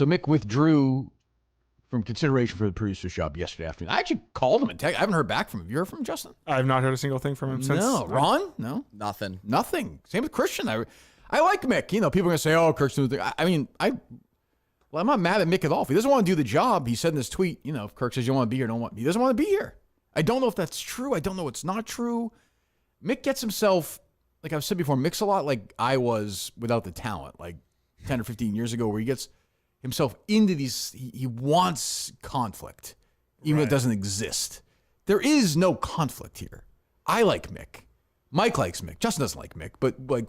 So Mick withdrew from consideration for the producer's job yesterday afternoon. I actually called him and I haven't heard back from him. Have you heard from Justin? I have not heard a single thing from him since. No. Ron? No? Nothing. Same with Christian. I like Mick. You know, people are going to say, oh, Kirk's doing the thing. I'm not mad at Mick at all. If he doesn't want to do the job, he said in this tweet, you know, if Kirk says you want to be here, he doesn't want to be here. I don't know if that's true. I don't know it's not true. Mick gets himself, like I've said before, Mick's a lot like I was without the talent, like 10 or 15 years ago, where he gets himself into these, he wants conflict, even though it doesn't exist. There is no conflict here. I like Mick. Mike likes Mick. Justin doesn't like Mick, but like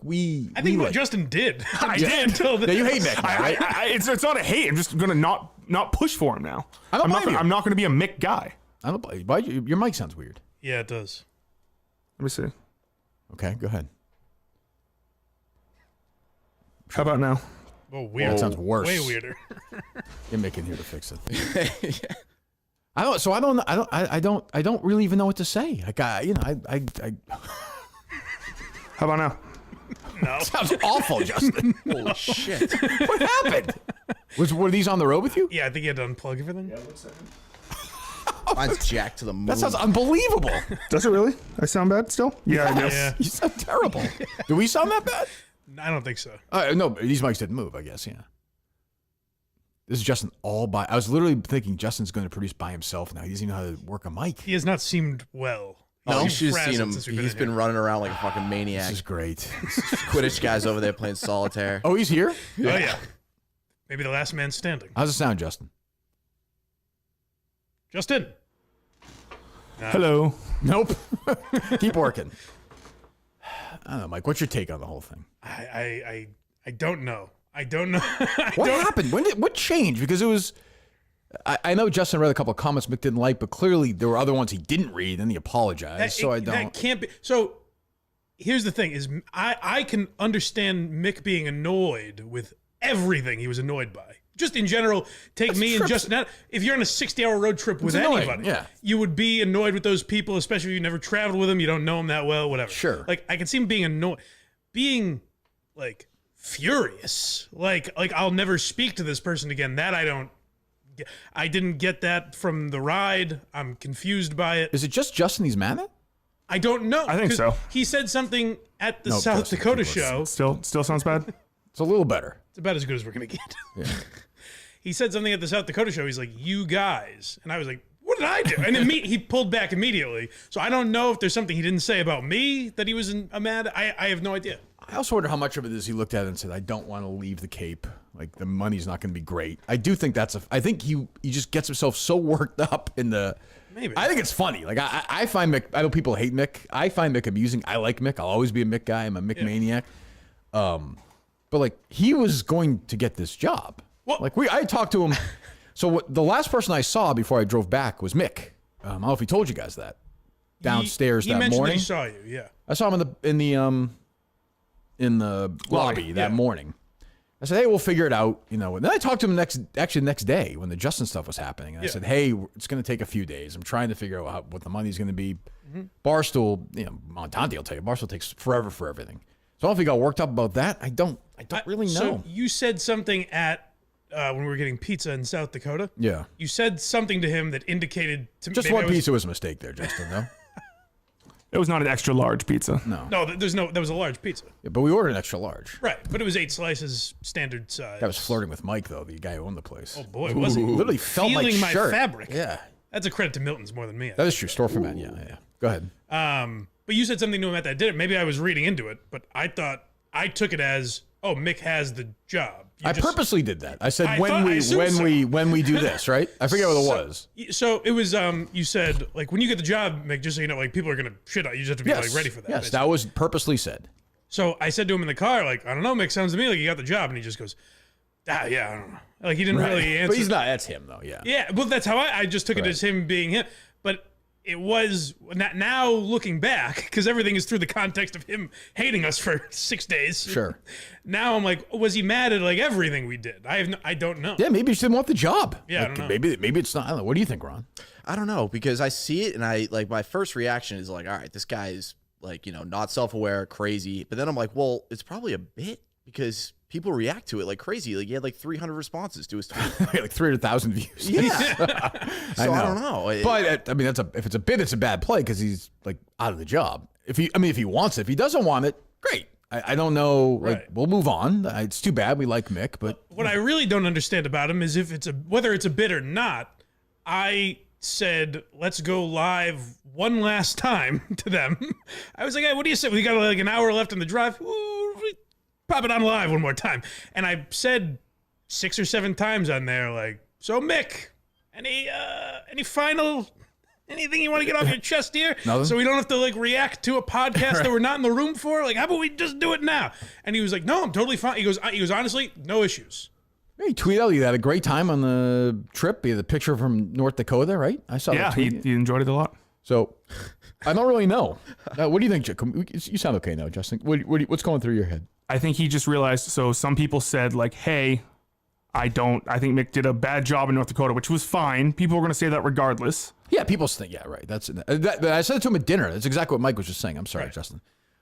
I think what Justin did. I did. Until yeah, you hate Mick, right? It's not a hate. I'm just gonna not push for him now. I'm not gonna be a Mick guy. I don't blame you. Your mic sounds weird. Yeah, it does. Let me see. Okay, go ahead. How about now? Oh, weird. That sounds worse. Way weirder. You're making here to fix it. Yeah. I don't really even know what to say. Like I How about now? No. Sounds awful, Justin. Holy shit. What happened? Were these on the road with you? Yeah, I think you had to unplug everything. Yeah, 1 second. Mine's jacked to the moon. That sounds unbelievable. Does it really? I sound bad still? Yeah, I do. Yeah. You sound terrible. Do we sound that bad? I don't think so. No, these mics didn't move, I guess, yeah. This is Justin all by... I was literally thinking Justin's going to produce by himself now. He doesn't even know how to work a mic. He has not seemed well. Oh, you should have seen him. He's He's been running around like a fucking maniac. This is great. Quidditch guy's over there playing solitaire. Oh, he's here? Oh, yeah. Maybe the last man standing. How's it sound, Justin? Justin. Hello. Nope. Keep working. I don't know, Mike. What's your take on the whole thing? I don't know. I don't know. What happened? What changed? Because it was... I know Justin read a couple of comments Mick didn't like, but clearly there were other ones he didn't read, and he apologized. That can't be. So here's the thing: is I can understand Mick being annoyed with everything he was annoyed by. Just in general, take me and Justin. If you're on a 60-hour road trip with anybody, you would be annoyed with those people, especially if you never traveled with them, you don't know them that well, whatever. Sure. Like I can see him being annoyed, being like furious, like I'll never speak to this person again. That I didn't get that from the ride. I'm confused by it. Is it just Justin he's mad at? I don't know. I think so. He said something at the South Dakota show. Still sounds bad? It's a little better. It's about as good as we're going to get. Yeah. He said something at the South Dakota show. He's like, you guys. And I was like, what did I do? And he pulled back immediately. So I don't know if there's something he didn't say about me that he was mad. I have no idea. I also wonder how much of it is he looked at it and said, I don't want to leave the Cape. Like, the money's not going to be great. I do think I think he just gets himself so worked up in the... Maybe. I think it's funny. Like, I find Mick... I know people hate Mick. I find Mick amusing. I like Mick. I'll always be a Mick guy. I'm a Mick maniac. But, like, he was going to get this job. Well, like, I talked to him... So, the last person I saw before I drove back was Mick. I don't know if he told you guys that. Downstairs that morning. He mentioned that he saw you, yeah. I saw him in the lobby that morning. I said, hey, we'll figure it out, you know. And then I talked to him the next day when the Justin stuff was happening. And I said, hey, it's going to take a few days. I'm trying to figure out what the money's going to be. Barstool, you know, Montante will tell you, Barstool takes forever for everything. So I don't know if he got worked up about that. I don't really know. So you said something at when we were getting pizza in South Dakota. Yeah. You said something to him that indicated to me. Just one pizza was a mistake there, Justin, though. It was not an extra large pizza. No. That was a large pizza. Yeah, but we ordered an extra large. Right, but it was 8 slices, standard size. That was flirting with Mike, though, the guy who owned the place. Oh, boy, was he? Literally felt Feeling my shirt. fabric. Yeah. That's a credit to Milton's more than me. That is true. Store for men, yeah. Go ahead. But you said something to him at that dinner. Maybe I was reading into it, but I took it as, oh, Mick has the job. I purposely did that. I said when we do this, right? I forget what it was. So it was you said like when you get the job, Mick, just so you know, like people are gonna shit on you. You just have to be like ready for that. Yes, basically. that was purposely said. So I said to him in the car, like, I don't know, Mick, sounds to me like you got the job, and he just goes, yeah, I don't know. Like he didn't really answer. But he's not. That's him though. Yeah. Yeah. Well, that's how I just took it as him being him. But it was now looking back because everything is through the context of him hating us for 6 days. Sure. Now I'm like, was he mad at like everything we did? I don't know. Yeah, maybe he just didn't want the job. Yeah, like, I don't know. Maybe it's not. I don't know. What do you think, Ron? I don't know, because I see it and I like my first reaction is like, all right, this guy is like, you know, not self-aware, crazy. But then I'm like, well, it's probably a bit because people react to it like crazy. Like he had like 300 responses to his tweet. Like 300,000 views. Yeah. So I don't know. But I mean, if it's a bid, it's a bad play because he's like out of the job. If he wants it, if he doesn't want it, great. I don't know. Like, Right. we'll move on. It's too bad. We like Mick, but What I really don't understand about him is whether it's a bid or not. I said, let's go live one last time to them. I was like, hey, what do you say? We got like an hour left in the drive. Ooh, pop it on live one more time. And I said 6 or 7 times on there, like, so Mick, any final, anything you want to get off your chest here? Nothing? So we don't have to like react to a podcast that we're not in the room for? Like, how about we just do it now? And he was like, no, I'm totally fine. He goes, honestly, no issues. he tweeted out you had a great time on the trip. You had the picture from North Dakota, right? I saw that he tweet. enjoyed it a lot. So I don't really know. What do you think, Jacob? You sound okay now, Justin. What's going through your head? I think he just realized. So some people said like, "Hey, I think Mick did a bad job in North Dakota," which was fine. People were going to say that regardless. Yeah, people think, yeah, right. I said it to him at dinner. That's exactly what Mike was just saying. I'm sorry, Justin.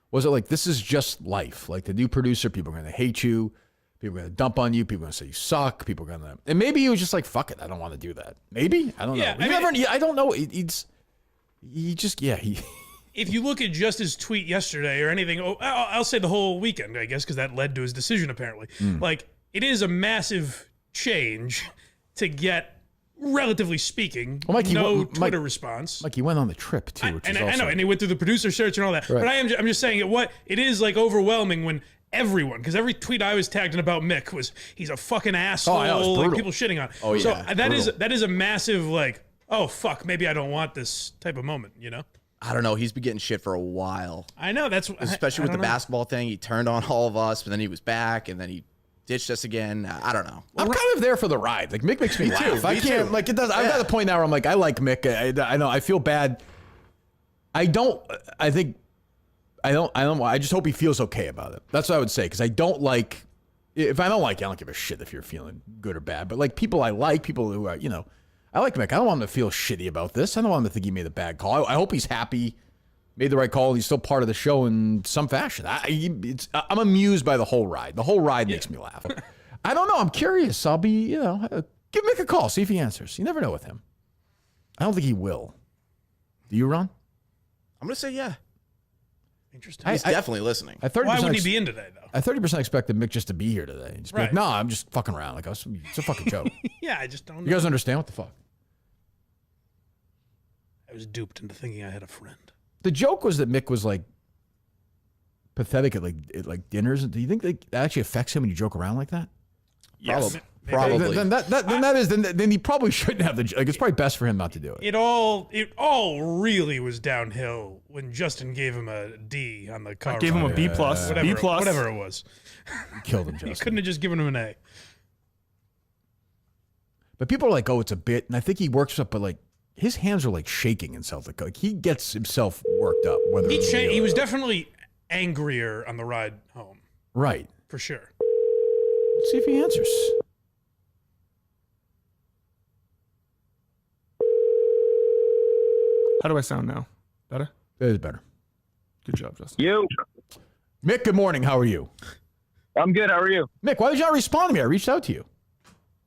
Was it like, this is just life? Like the new producer, people are going to hate you. People are going to dump on you. People are going to say you suck. People are going to, and maybe he was just like, fuck it. I don't want to do that. Maybe. I don't know. I don't know. If you look at just his tweet yesterday or anything, I'll say the whole weekend, I guess, because that led to his decision apparently. Like, it is a massive change to get, relatively speaking, Twitter response. Like he went on the trip too, I know, and he went through the producer search and all that. Right. But I'm just saying it is like overwhelming when everyone, because every tweet I was tagged in about Mick was he's a fucking asshole, I know, it's like brutal. people shitting on. Oh, yeah, So brutal. that is a massive like, oh fuck, maybe I don't want this type of moment, you know? I don't know. He's been getting shit for a while, I know especially with the basketball thing. He turned on all of us, but then he was back, and then he ditched us again. I don't know. I'm kind of there for the ride. Like Mick makes me laugh. I can't too. like it does. I'm at the point now where I'm like, I like Mick. I know. I feel bad. I just hope he feels okay about it. That's what I would say. Because I don't like. If I don't like you, I don't give a shit if you're feeling good or bad. But like people I like, people who are, I like Mick. I don't want him to feel shitty about this. I don't want him to think he made a bad call. I hope he's happy, made the right call. He's still part of the show in some fashion. I'm amused by the whole ride. The whole ride makes me laugh. I don't know. I'm curious. I'll be, give Mick a call. See if he answers. You never know with him. I don't think he will. Do you, Ron? I'm gonna say yeah. Interesting. He's definitely listening. I 30% Why wouldn't he be in today though? I 30% expected Mick just to be here today. Just be like, Right. no, I'm just fucking around. Like, it's a fucking joke. Yeah, I just don't know. You guys understand what the fuck? I was duped into thinking I had a friend. The joke was that Mick was like pathetic at like dinners. Do you think that actually affects him when you joke around like that? Yes. Maybe. Probably. Then he probably shouldn't have the. Like, it's probably best for him not to do it. It all really was downhill when Justin gave him a D on the car. Gave him a ride. B plus. B plus. Whatever it was. Killed him, You Justin. couldn't have just given him an A. But people are like, oh, it's a bit, and I think he works up, but like his hands are like shaking himself. Like he gets himself worked up. Whether He was definitely angrier on the ride home, right. for sure. Let's see if he answers. How do I sound now? Better? That is better. Good job, Justin. You. Mick, good morning. How are you? I'm good. How are you? Mick, why did you not respond to me? I reached out to you.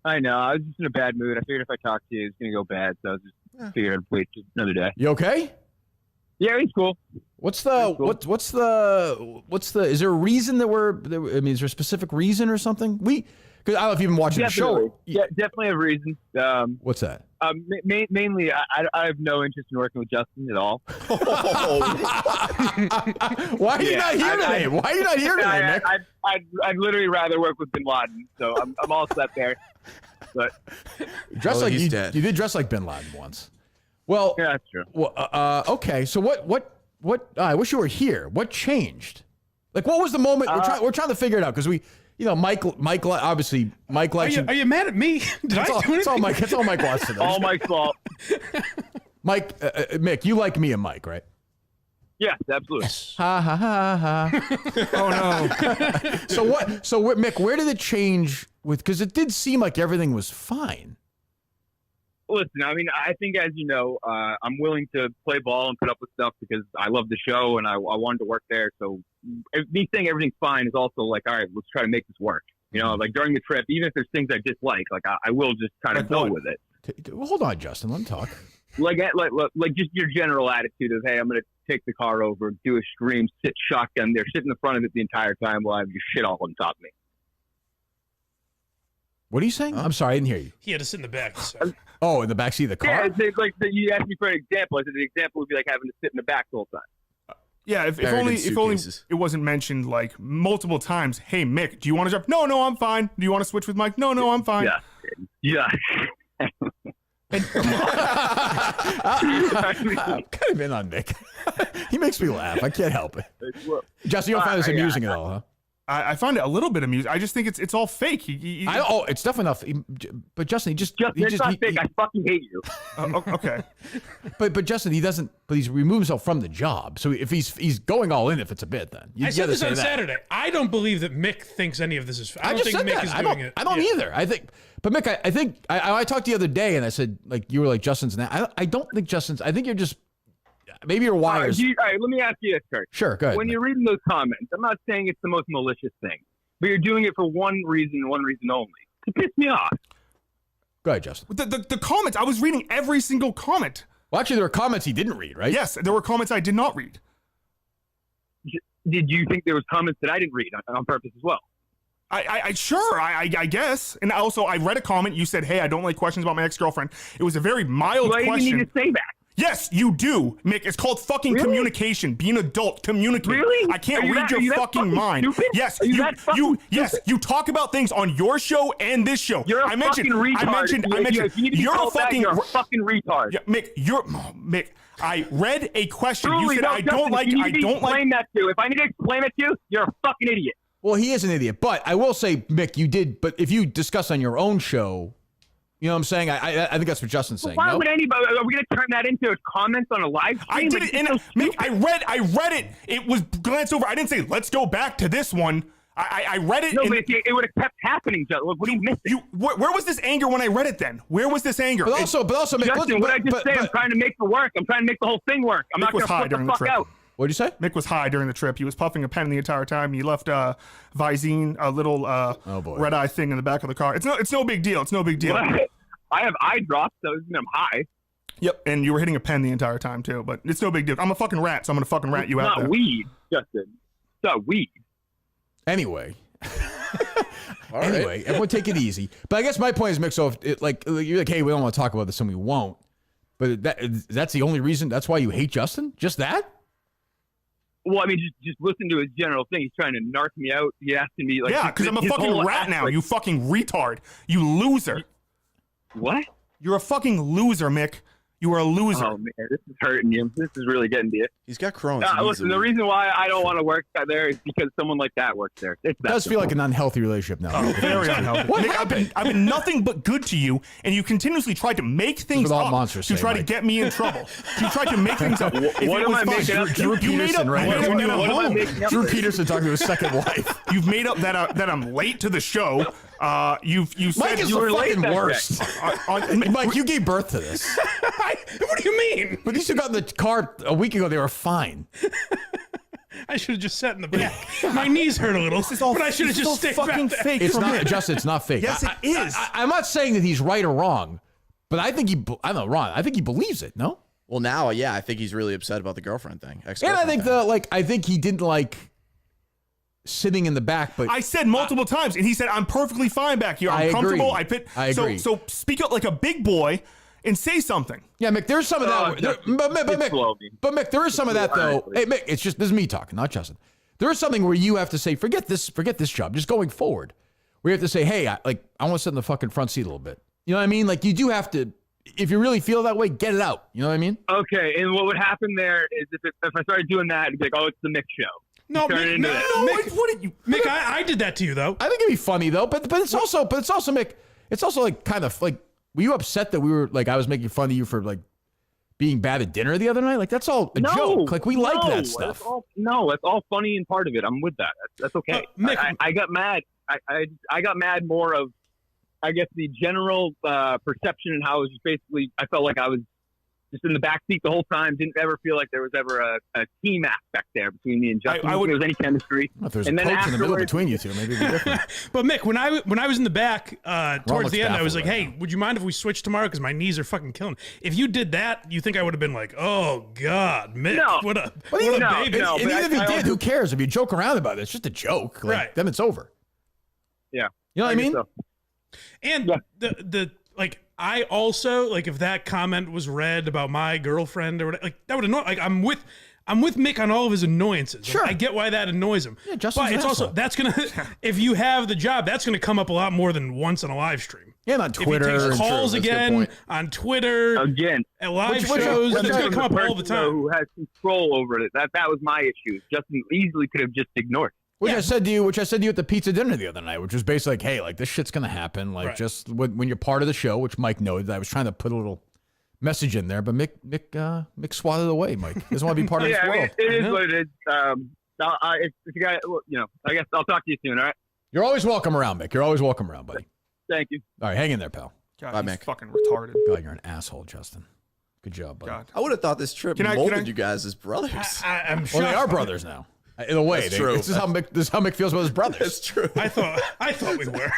I know. I was just in a bad mood. I figured if I talked to you, it's going to go bad. So I was just figured I'd wait just another day. You okay? Yeah, he's cool. What's the is there a reason is there a specific reason or something? Because I don't know if you've been watching Definitely. the show. Yeah, definitely have reasons. What's that? Mainly, I have no interest in working with Justin at all. Why are you not here today? Why are you not here today, Mick? I'd literally rather work with Bin Laden. So I'm all set there. But He's dead. You did dress like Bin Laden once. Well, yeah, that's true. Well, okay. So what? I wish you were here. What changed? Like, what was the moment? We're trying to figure it out because Mike obviously Mike likes you. Are you mad at me? Did I do anything? It's all Mike wants to know. All Mike's fault. Mike, Mick, you like me and Mike, right? Yes, absolutely. Ha ha ha ha. Oh no. So what, Mick? Where did it change with? Because it did seem like everything was fine. Listen, I mean, I think, as you know, I'm willing to play ball and put up with stuff because I love the show and I wanted to work there. So me saying everything's fine is also like, all right, let's try to make this work. You know, like during the trip, even if there's things I dislike, like I will just kind of go with it. Well, hold on, Justin. Let him talk. Like just your general attitude of, hey, I'm going to take the car over, do a stream, sit shotgun there, sit in the front of it the entire time while I have your shit all on top of me. What are you saying? I'm sorry, I didn't hear you. He had to sit in the back. Oh, in the backseat of the car? Yeah, it's like you asked me for an example. I said the example would be like having to sit in the back the whole time. Yeah, if only it wasn't mentioned like multiple times. Hey, Mick, do you want to drive? No, I'm fine. Do you want to switch with Mike? No, I'm fine. Yeah. I'm kind of in on Mick. He makes me laugh. I can't help it. Justin, you don't find this amusing at all, huh? I find it a little bit amusing. I just think it's all fake. It's definitely not. But Justin, it's not fake. I fucking hate you. Okay. But Justin, he doesn't. But he's removed himself from the job. So if he's going all in, if it's a bit, then I said this on Saturday. I don't believe that Mick thinks any of this is. I don't think Mick is doing it. I don't either. I think. But Mick, I think I talked the other day and I said like you were like Justin's. I don't think Justin's. I think you're just. Maybe your wires. All right, let me ask you this, Kurt. Sure, go ahead. When you're reading those comments, I'm not saying it's the most malicious thing, but you're doing it for one reason and one reason only, to piss me off. Go ahead, Justin. The comments, I was reading every single comment. Well, actually, there were comments he didn't read, right? Yes, there were comments I did not read. Did you think there was comments that I didn't read on purpose as well? I guess. And also, I read a comment. You said, hey, I don't like questions about my ex-girlfriend. It was a very mild question. Do I even need to say that? Yes, you do, Mick. It's called fucking communication. Be an adult. Communicate. Really? I can't read your fucking mind. Stupid? Yes, you talk about things on your show and this show. You're a fucking retard. You're a fucking retard. Yeah, Mick, I read a question. Truly, you said I don't like. Explain that to. If I need to explain it to you, you're a fucking idiot. Well, he is an idiot, but I will say, Mick, you did. But if you discuss on your own show. You know what I'm saying? I think that's what Justin's saying. Why would anybody? Are we going to turn that into comments on a live stream? I did it. Mick, I read it. It was glanced over. I didn't say let's go back to this one. I read it. No, but it would have kept happening. Look, what are you missing? Where was this anger when I read it? Then where was this anger? But also, Mick, Justin, what I just say? I'm trying to make it work. I'm trying to make the whole thing work. I'm not going to flip the fuck out. What'd you say? Mick was high during the trip. He was puffing a pen the entire time. He left Visine, a little red eye thing in the back of the car. It's no big deal. It's no big deal. What? I have eye drops, so I'm high. Yep, and you were hitting a pen the entire time too, but it's no big deal. I'm a fucking rat, so I'm gonna fucking rat you out. It's not weed, Justin. It's not weed. Anyway. Everyone take it easy. But I guess my point is, Mick, so if you're like, hey, we don't want to talk about this and we won't. But that's the only reason. That's why you hate Justin? Just that? Well, I mean, just listen to his general thing. He's trying to narc me out. He's asking me like, yeah, because I'm a fucking rat now. You fucking retard. You loser. What? You're a fucking loser, Mick. You are a loser. Oh, man, this is hurting you. This is really getting to you. He's got Crohn's. Listen, the reason why I don't want to work there is because someone like that works there. It does feel like an unhealthy relationship now. Oh, very unhealthy. What Mick, happened? I've been nothing but good to you, and you continuously tried to make things up to try to get me in trouble. You tried to make things up. What am I making up? Drew Peterson, right? Drew Peterson talking to his second wife. You've made up that I'm late to the show. You said Mike is you were the late. fucking worst. Mike, you gave birth to this. What do you mean? But these two got in the car a week ago. They were fine. I should have just sat in the back. My knees hurt a little, but I should have just stayed fucking back fake. It's not, Justin, it's not fake. Yes, it is. I'm not saying that he's right or wrong, but I think I know Ron. I think he believes it. No. Well, now, yeah, I think he's really upset about the girlfriend thing. And I think I think he didn't like sitting in the back. But I said multiple times, and he said, "I'm perfectly fine back here. I'm comfortable." I agree. So speak up like a big boy and say something. Yeah, Mick, there's some of that. But Mick, there is some of that though. Hey, Mick, it's just this is me talking, not Justin. There is something where you have to say, forget this job, just going forward. Where you have to say, hey, I want to sit in the fucking front seat a little bit. You know what I mean? Like you do have to. If you really feel that way, get it out. You know what I mean? Okay, and what would happen there is if I started doing that, it'd be like, oh, it's the Mick show. No, Mick, what did you? Mick, I did that to you though. I think it'd be funny though, but it's also Mick. It's also like kind of like, were you upset that we were like I was making fun of you for like being bad at dinner the other night? Like that's all a joke. Like we like that stuff. That's all funny and part of it. I'm with that. That's okay. Mick, I got mad. I got mad more of, I guess, the general perception and how it was just basically I felt like I was just in the back seat the whole time. Didn't ever feel like there was ever a team aspect there between me and Justin. If there was any chemistry. Well, if there's and a then coach in the middle afterwards- between you two, maybe it'd be different. But Mick, when I was in the back towards looks the end, I was baffled like, right "Hey, now. would you mind if we switch tomorrow? Because my knees are fucking killing." If you did that, you think I would have been like, "Oh God, Mick, No. what a Well, what a no, baby." no. And but even if he I did, also- who cares? If you joke around about it, it's just a joke. Like, Right. then it's over. Yeah. You know what I mean? guess so. And Yeah. the like, I also like if that comment was read about my girlfriend or whatever, like that would annoy. Like I'm with Mick on all of his annoyances. Sure. I get why that annoys him. Yeah, Justin's but an it's also asshole. that's gonna if you have the job, that's gonna come up a lot more than once on a live stream. Yeah, and on Twitter. If he takes and- calls True, that's a good again point. on Twitter, Again, at live Which- shows, which- it's gonna which- come up all the person, though, time. who has control over it. That was my issue. Justin easily could have just ignored. Which I said to you at the pizza dinner the other night, which was basically like, hey, like this shit's gonna happen. Like Right. just when you're part of the show, which Mike noted, I was trying to put a little message in there, but Mick swatted it away. Mike he doesn't want to be part of this Yeah, I mean, world. it is what it is. If you guys, I guess I'll talk to you soon. All right. You're always welcome around, Mick. You're always welcome around, buddy. Thank you. All right, hang in there, pal. God, Bye, he's Mick. fucking retarded. God, you're an asshole, Justin. Good job, buddy. God. I would have thought this trip Can I- molded you guys as brothers. I'm Well, shocked. they are brothers now. In a way, That's true. This is how Mick feels about his brothers. That's true. I thought we were.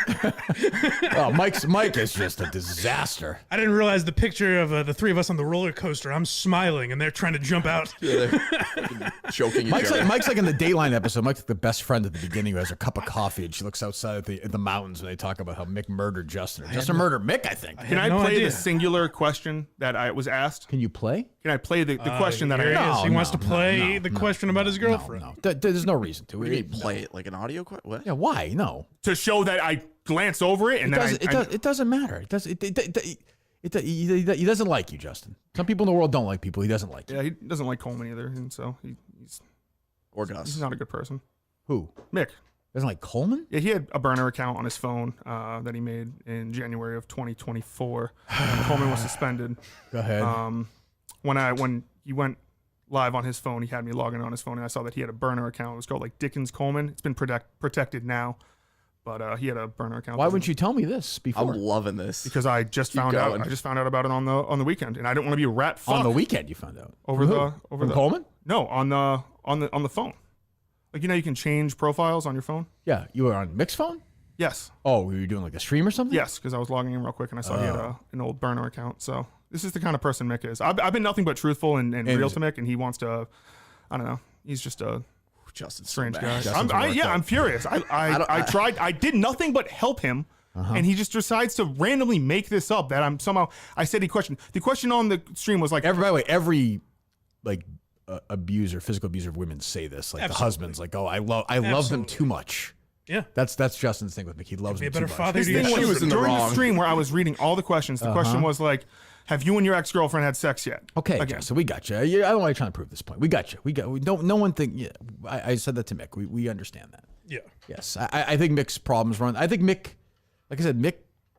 Oh, Mike is just a disaster. I didn't realize the picture of the three of us on the roller coaster. I'm smiling and they're trying to jump out. Yeah, they're choking each Mike's other. like in the Dayline episode. Mike's like the best friend at the beginning who has her cup of coffee and she looks outside at the mountains when they talk about how Mick murdered Justin. Or Justin murdered Mick, I think. Can I no play idea. the singular question that I was asked? Can you play? Can I play the question that I Here he asked? is. He wants to no, play no, the no, question about his girlfriend. No. There's no reason to. What do you mean play it like an audio? What? Yeah, why? No. To show that I glance over it and then It doesn't matter. He doesn't like you, Justin. Some people in the world don't like people. He doesn't like you. yeah, he doesn't like Coleman either, and so he's Or Gus. not a good person. Who? Mick. Doesn't like Coleman? Yeah, he had a burner account on his phone that he made in January of 2024. Coleman was suspended. Go ahead. When he went live on his phone, he had me log in on his phone, and I saw that he had a burner account. It was called like Dickens Coleman. It's been protected now, but he had a burner account. Why wouldn't you tell me this before? I'm loving this. Because I just Keep found out. going. I just found out about it on the weekend, and I didn't want to be a rat fuck On the weekend, you found out. over From the who? over From the Coleman? No, on the phone. Like you can change profiles on your phone. Yeah, you were on Mick's phone. Yes, Oh, were you doing like a stream or something? yes, because I was logging in real quick and I saw he had an old burner account. So this is the kind of person Mick is. I've been nothing but truthful and real to Mick, and he wants to. I don't know. He's just a Justin's strange so guy. bad. Justin's worked up. I'm furious. I tried. I did nothing but help him, and he just decides to randomly make this up. That I'm somehow. I said he questioned. The question on the stream was like, By the way, every like abuser, physical abuser of women say this. Like the Absolutely. husband's like, oh, I love them Absolutely. too much. Yeah. That's Justin's thing with Mick. He loves Be a them better too much. father His to your thing She was was in the during the wrong. stream where I was reading all the questions. The question was like, "Have you and your ex-girlfriend had sex yet?" Okay, Again. Justin, we got you. I don't want you trying to prove this point. We got you. We don't. No one think. Yeah, I said that to Mick. We understand that. Yeah. Yes, I think Mick's problems run. I think Mick, like I said, Mick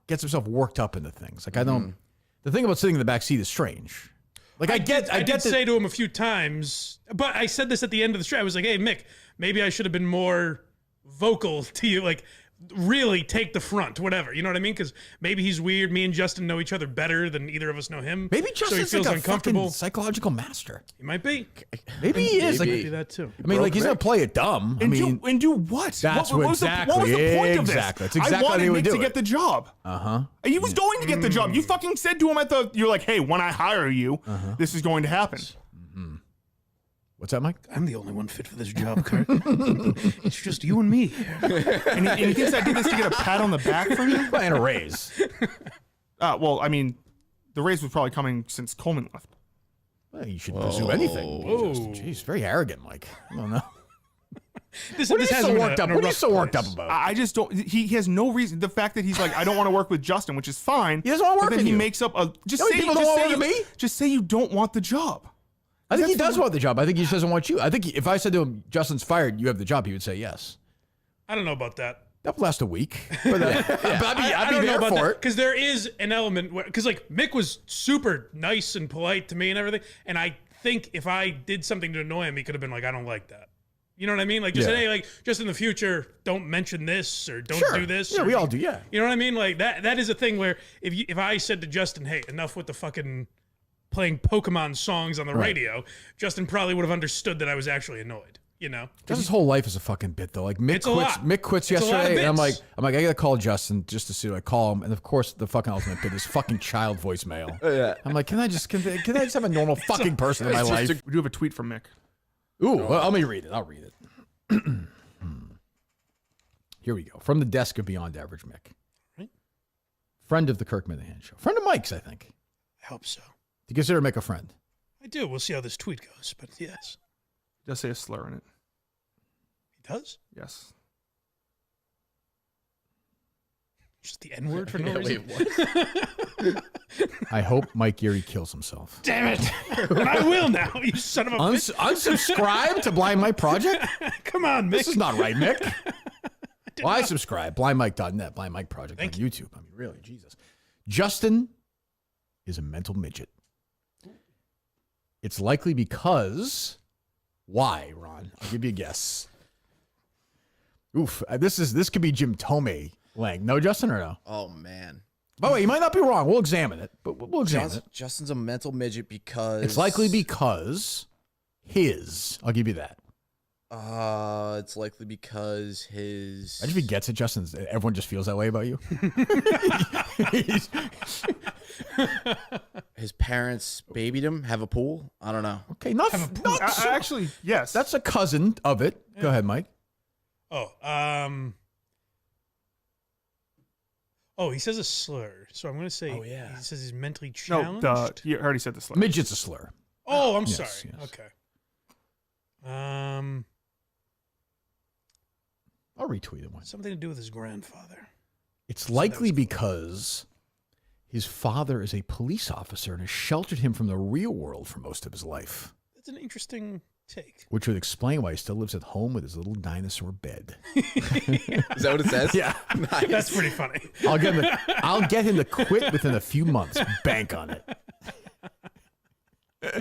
gets himself worked up into things. Like I don't. The thing about sitting in the back seat is strange. Like I did say to him a few times, but I said this at the end of the show. I was like, "Hey, Mick, maybe I should have been more vocal to you. Like, really take the front, whatever. You know what I mean? Because maybe he's weird. Me and Justin know each other better than either of us know him. Maybe so he Justin's feels like a uncomfortable. fucking psychological master. He might be. Maybe he is. Maybe. Like, Do that too. I mean, like he's gonna play it dumb. I And mean, do what? That's what what was exactly- what was the point of this? exactly. That's exactly I wanted how they would Mick do to it. get the job. He was going to get the job. You fucking said to him you're like, "Hey, when I hire you, this is going to happen." what's that, Mike? I'm the only one fit for this job, Kurt. It's just you and me. And he thinks I did this to get a pat on the back from you. And a raise. Well, I mean, the raise was probably coming since Coleman left. Well, you should pursue anything. Whoa. Justin. Jeez, very arrogant, Mike. I don't know. This, What are this you has so been worked up? in a What are you rough so worked up place. about? I just don't. He has no reason. The fact that he's like, I don't want to work with Justin, which is fine. He doesn't wanna work But then with he you. makes up a just You know how say many people don't wanna work with me? Just say you don't want the job. I think he That's does want the job. I think he just doesn't want you. I think if I said to him, Justin's fired, you have the job, he would say yes. I don't know about that. That would last a week. But, but I'd be don't know there about for that, it. because there is an element where, because like Mick was super nice and polite to me and everything, and I think if I did something to annoy him, he could have been like, I don't like that. You know what I mean? Like just Yeah. say, hey, like just in the future, don't mention this or don't Sure. do this. Yeah, or, we all do, yeah. You know what I mean? Like that is a thing where if I said to Justin, hey, enough with the fucking playing Pokemon songs on the radio, Justin probably would have understood that I was actually annoyed. You know, Just his whole life is a fucking bit though. Like It's a lot. Mick quits It's a lot of yesterday, and I'm bits. like, I gotta call Justin just to see. I call him, and of course the fucking ultimate bit is fucking child voicemail. Yeah. I'm like, can I just have a normal fucking person in my life? We do have a tweet from Mick. Ooh, well, let me read it. I'll read it. Here we go. From the desk of Beyond Average Mick. Right. Friend of the Kirk Minahan Show. Friend of Mike's, I think. I hope so. Do you consider Mick a friend? I do. We'll see how this tweet goes, but yes, It does say a slur in it. he does. Yes. Just the N word for no Yeah, reason. wait, what? I hope Mike Geary kills himself. Damn it! And I will now. You son of a bitch. Unsubscribe to Blind Mike Project? Come on, Mick. This is not right, Mick. Well, I subscribe. BlindMike.net, Blind Mike Project on Thank YouTube. I mean, really, Jesus. Justin is a mental midget. It's likely because... Why, Ron? I'll give you a guess. Oof. This could be Jim Tomei Lang. No, Justin, or no? Oh man. By the way, you might not be wrong. We'll examine it, but we'll examine it. Justin's a mental midget because It's likely because his... I'll give you that. It's likely because his. Imagine if he gets it, Justin. Everyone just feels that way about you. His parents babied him. Have a pool. I don't know. Okay, not so- Actually, yes. That's a cousin of it. Go ahead, Mike. Oh, he says a slur, so I'm going to say. Oh, yeah. He says he's mentally no. challenged. You already said the slur. Midget's a slur. Oh, I'm Yes, sorry. yes. Okay. I'll retweet it once. Something to do with his grandfather. It's likely because his father is a police officer and has sheltered him from the real world for most of his life, That's an interesting take. which would explain why he still lives at home with his little dinosaur bed. Is that what it says? Yeah. Nice. That's pretty funny. I'll get him to quit within a few months. Bank on it.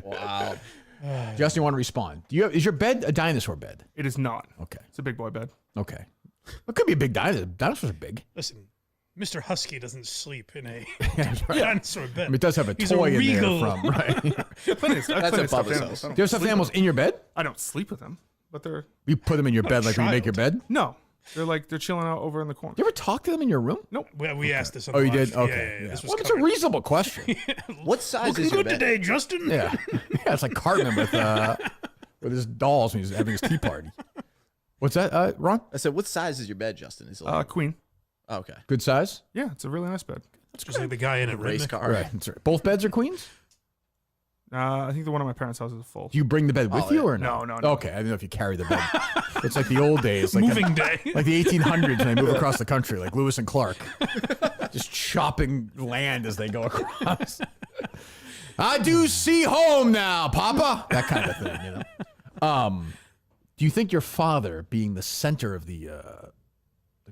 Wow. Justin, you want to respond? Is your bed a dinosaur bed? It is not. Okay. It's a big boy bed. Okay. It could be a big dinosaur. Dinosaurs are big. Listen, Mr. Husky doesn't sleep in a That's right. dinosaur bed. I mean, it does have a He's toy in regal. there from, right? Do That's That's above his you have stuffed animals in your bed? I don't sleep with them, but they're You put them in your bed like when you make your bed? no. They're chilling out over in the corner. You ever talk to them in your room? We asked this on Oh, the you live did? stream. Okay. Yeah. This was Well, it's a covered. reasonable question. What size Looking is your good bed? today, Justin. Yeah. Yeah, it's like Cartman with his dolls when he's having his tea party. What's that, Ron? I said, what size is your bed, Justin? Is it like, Queen. oh, okay. Good size? Yeah, it's a really nice bed. Just like the guy in it, Race right? car. Right. That's right. Both beds are queens? I think the one at my parents' house is full. Do you bring the bed with Oh, you yeah. or no? No. Okay, I don't know if you carry the bed. It's like the old days. Like Moving day. Like the 1800s when they move across the country, like Lewis and Clark. Just chopping land as they go across. I do see home now, Papa. That kind of thing, you know. Do you think your father, being the center of the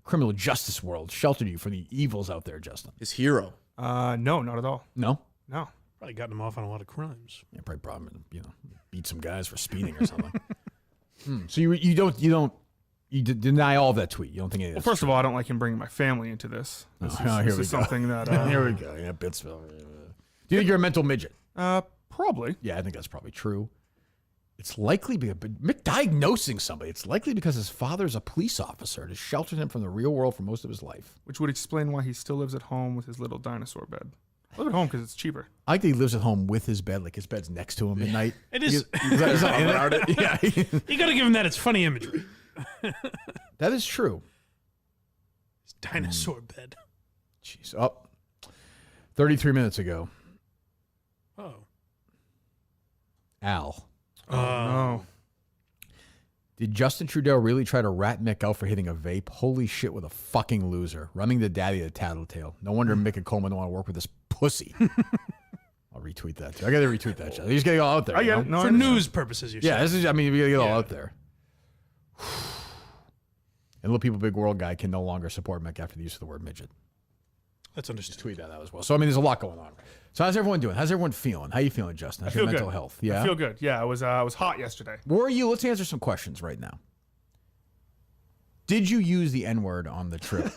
criminal justice world, sheltered you from the evils out there, Justin? His hero. No, not at all. No? No. Probably gotten him off on a lot of crimes. Yeah, probably problem, beat some guys for speeding or something. So you deny all of that tweet. You don't think any of Well, that's first of all, I don't like him bringing my family into this. This here we is go. something that Here we go. Yeah, Bitsville. Do you think you're a mental midget? probably. Yeah, I think that's probably true. It's likely diagnosing somebody. It's likely because his father's a police officer and has sheltered him from the real world for most of his life. Which would explain why he still lives at home with his little dinosaur bed. I live at home because it's cheaper. I think he lives at home with his bed, like his bed's next to him at night. It is. Is that in it? Yeah, You got to give him that. It's funny imagery. that is true. It's dinosaur bed. Jeez. 33 minutes ago, Oh. Al. No. Did Justin Trudeau really try to rat Mick out for hitting a vape? Holy shit, with a fucking loser. Running the daddy of the tattletale. No wonder Mick and Coleman don't want to work with this pussy. I'll retweet that too. I gotta retweet that. You just gotta go out there. I you get know? it. No, I For understand. news purposes, you're Yeah, saying. this is. I mean, we gotta get it all Yeah. out there. And Little People Big World guy can no longer support Mick after the use of the word midget. That's understood. Tweet that out as well. So I mean, there's a lot going on. So how's everyone doing? How's everyone feeling? How you feeling, Justin? How's I your feel mental good. health? Yeah. I feel good. Yeah, I was hot yesterday. Where are you? Let's answer some questions right now. Did you use the N-word on the trip?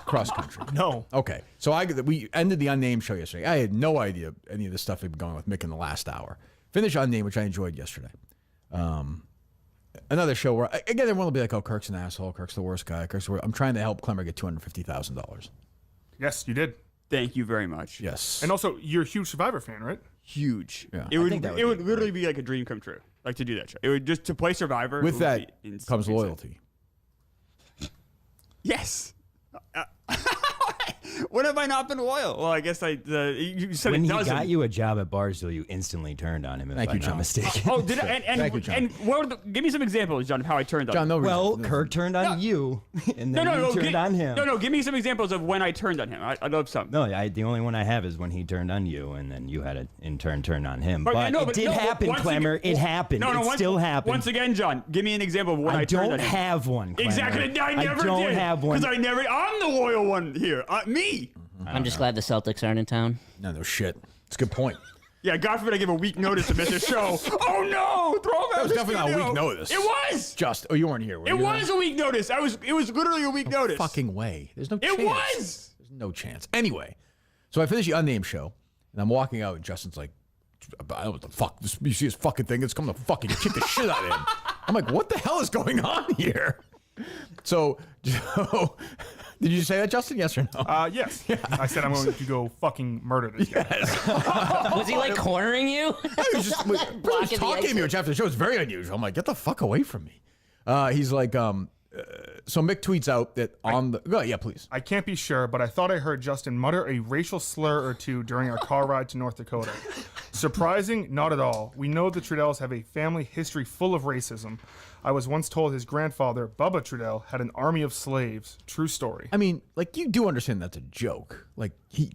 cross country. No. Okay, so we ended the Unnamed show yesterday. I had no idea any of this stuff had been going on with Mick in the last hour. Finished Unnamed, which I enjoyed yesterday. Another show where, again, everyone will be like, oh, Kirk's an asshole. Kirk's the worst guy. I'm trying to help Clemmer get $250,000. Yes, you did. Thank you very much. Yes. And also, you're a huge Survivor fan, right? Huge. Yeah. It would think that would it be would literally be like a dream come true. Like to do that show. It would just to play Survivor. With it would that be comes insane. loyalty. Yes. When have I not been loyal? Well, I guess you said When it he doesn't. got you a job at Barstool, you instantly turned on him, if Thank I'm you, not John. mistaken. Oh, did I? And Thank you, John. and what were give me some examples, John, of how I turned on John, him. no reason. Well, Kirk turned on you, and then you turned on him. No, give me some examples of when I turned on him. I'd love some. No, the only one I have is when he turned on you, and then you had to, in turn, turn on him. But no, it did happen, once Clemmer. again- It happened. It still happened. Once again, John, give me an example of when I, turned don't on him. have one, Clemmer. Exactly. I never don't did. have one. Because I'm the loyal one here. Me. I'm just glad the Celtics aren't in town. No shit. It's a good point. Yeah, God forbid I give a week notice to miss a show. Oh no! Throw him out That was the definitely not a studio. week notice. It was. Oh, you weren't here. Were It you? was a week notice. It was literally a week notice. Fucking way. There's no chance. It was. There's no chance. Anyway, so I finish the Unnamed show, and I'm walking out, and Justin's like, I don't know what the fuck. You see this fucking thing? It's coming to fucking kick the shit out of him. I'm like, what the hell is going on here? So did you say that, Justin? Yes or no? Yes. I said I'm going to go fucking murder this guy. Was he like cornering you? He was just pretty much Blocking the talking to me, exit. which after the show is very unusual. I'm like, get the fuck away from me. He's like, so Mick tweets out that on the, go, yeah, please. I can't be sure, but I thought I heard Justin mutter a racial slur or two during our car ride to North Dakota. Surprising? Not at all. We know the Trudells have a family history full of racism. I was once told his grandfather, Bubba Trudell, had an army of slaves. True story. I mean, like, you do understand that's a joke. Like,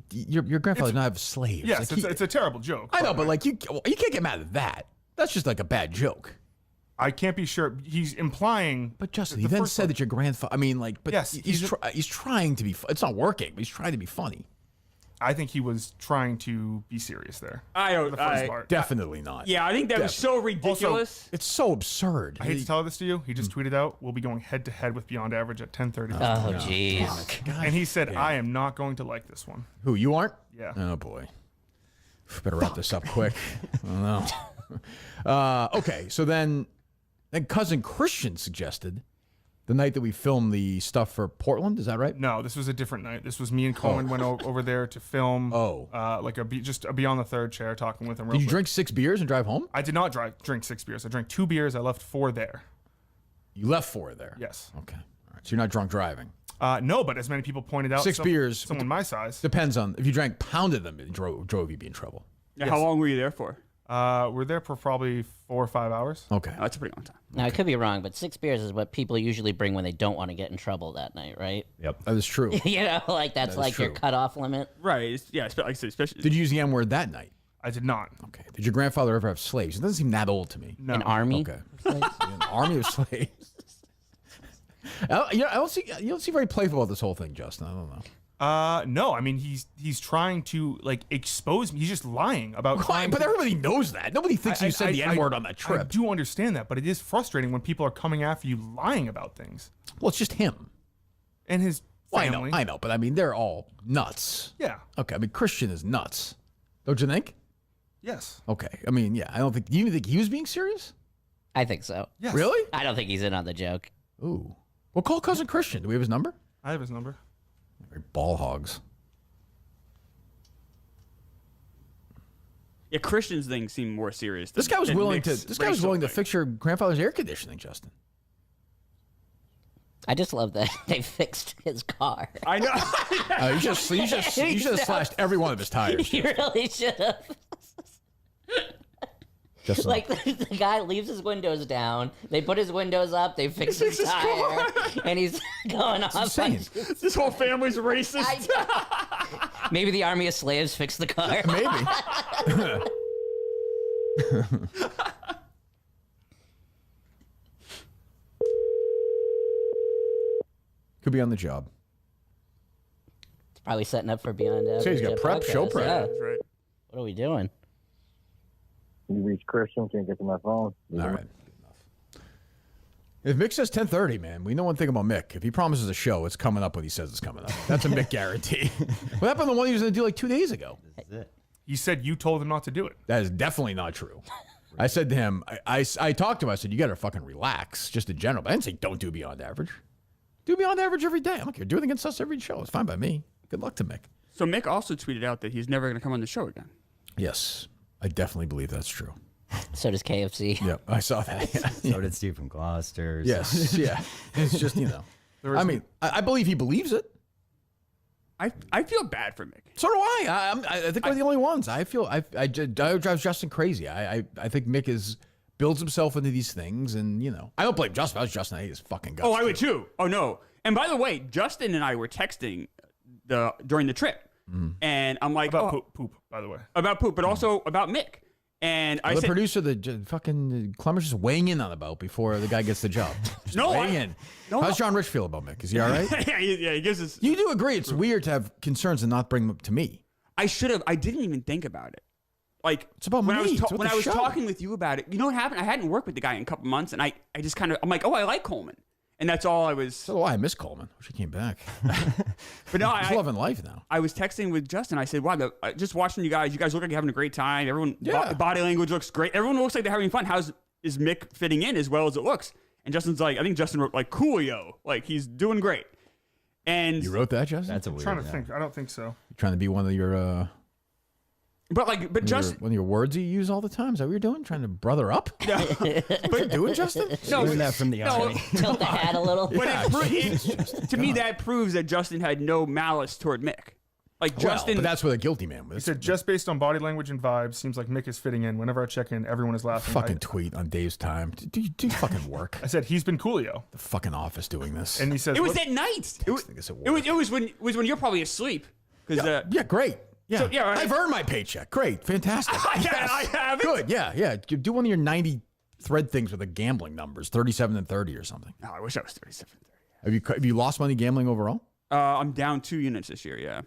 your grandfather did not have slaves. Yes, Like, it's a terrible joke. I know, but like, you can't get mad at that. That's just like a bad joke. I can't be sure. He's implying. But Justin, the he then first said one- that your grandfather. I mean, like, but Yes, he's trying to be. It's not working, but he's trying to be funny. I think he was trying to be serious there. I The first part. Definitely not. Yeah, I think that was so ridiculous. It's so absurd. I hate to tell this to you. He just tweeted out, "We'll be going head to head with Beyond Average at 10:30." Oh, jeez. And he said, "I am not going to like this one." Who, you aren't? Yeah. Oh boy. Better wrap this up quick. I don't know. Okay, so then cousin Christian suggested the night that we filmed the stuff for Portland. Is that right? No, this was a different night. This was me and Coleman went over there to film. Like just a Beyond the Third chair talking with him. Did you drink 6 beers and drive home? I did not drink 6 beers. I drank 2 beers. I left 4 there. You left 4 there. Yes. Okay. All right. So you're not drunk driving. No, but as many people pointed out, 6 beers. Someone my size. Depends on if you drank pounded them. It drove you be in trouble. Yeah, how long were you there for? We're there for probably 4 or 5 hours. Okay. Oh, that's a pretty long time. Now, I could be wrong, but 6 beers is what people usually bring when they don't want to get in trouble that night, right? Yep. That is true. You know, like that's That is like your true. cutoff limit. Right. Yeah. Like I said, especially. Did you use the M word that night? I did not. Okay. Did your grandfather ever have slaves? It doesn't seem that old to me. No. An army. Okay. An army of slaves. I don't see. You don't seem very playful about this whole thing, Justin. I don't know. No. I mean, he's trying to like expose me. He's just lying about. trying But to- everybody knows that. Nobody thinks you said the N word on that I trip. do understand that, but it is frustrating when people are coming after you lying about things. Well, it's just him. And his Well, family. I know, but I mean, they're all nuts. Yeah. Okay. I mean, Christian is nuts. Don't you think? Yes. Okay. I mean, yeah. I don't think. Do you think he was being serious? I think so. Yes. Really? I don't think he's in on the joke. Ooh. Well, call cousin Christian. Do we have his number? I have his number. Very ball hogs. Yeah, Christian's thing seemed more serious. This guy was than willing to. Nick's This guy was racial willing to thing. fix your grandfather's air conditioning, Justin. I just love that they fixed his car. I know. You should have slashed every one of his tires. You really should have. Justin. Like the guy leaves his windows down. They put his windows up. They fix his tire, and he's going off. insane. This whole family's racist. Maybe the army of slaves fixed the car. Maybe. Could be on the job. Probably setting up for Beyond Average. So he's got prep, show podcast, prep. yeah. That's right. What are we doing? You reach Christian, can't get to my phone. All right. If Mick says 10:30, man, we know one thing about Mick. If he promises a show, it's coming up when he says it's coming up. That's a Mick guarantee. What happened to the one he was going to do like 2 days ago? That's it. You said you told him not to do it. That is definitely not true. I said to him, I talked to him, I said, you got to fucking relax, just in general. But I didn't say don't do beyond average. Do beyond average every day. I'm like, you're doing it against us every show. It's fine by me. Good luck to Mick. So Mick also tweeted out that he's never going to come on the show again. Yes, I definitely believe that's true. So does KFC. Yep, I saw that. Yeah. So did Steve from Gloucester. Yes, yeah. It's just, I mean, I believe he believes it. I feel bad for Mick. So do I. I think we're the only ones. I feel I drive Justin crazy. I think Mick builds himself into these things, and I don't blame Justin. If I was Justin, I hate his fucking guts. Oh, I would too. Oh no. And by the way, Justin and I were texting during the trip, and I'm like, About poop, by the way. about poop, but also about Mick. And I the said, producer, fucking Clemmer's just weighing in on the bout before the guy gets the job. Just No, weighing in. How's John Rich feel about Mick? Is he all right? yeah, he gives us. You do agree it's weird to have concerns and not bring them to me. I should have. I didn't even think about it. Like It's about when me. I was It's about when the I was show. talking with you about it. You know what happened? I hadn't worked with the guy in a couple months, and I just kind of I'm like, oh, I like Coleman, and that's all I was. So do I. I miss Coleman. Wish he came back. But no, He's loving life now. I was texting with Justin. I said, wow, just watching you guys look like you're having a great time. Everyone, Yeah. body language looks great. Everyone looks like they're having fun. Is Mick fitting in as well as it looks? And Justin's like, I think Justin wrote like, coolio. Like, he's doing great. And You wrote that, Justin? That's a I'm weird. trying to think. I don't think so. You're trying to be one of your Justin, one of your words you use all the time. Is that what you're doing? Trying to brother up? What you doing, Justin? Learned that from the army. Tilt the hat a little. but to me, that proves that Justin had no malice toward Mick. Like, Justin. But that's what a guilty man He was. said, just based on body language and vibes, seems like Mick is fitting in. Whenever I check in, everyone is laughing. Fucking tweet on Dave's time. Do fucking work. I said, he's been coolio. The fucking office doing this. And he says, it was "What- at night. It was, this at it work. was when you're probably asleep. Because Yeah, great. Yeah, So, yeah, right. I've earned my paycheck. Great, fantastic. I have it. Good. Yeah. Do one of your 90 thread things with the gambling numbers, 37 and 30 or something. Oh, I wish I was 37. Have you lost money gambling overall? I'm down 2 units this year. Yeah.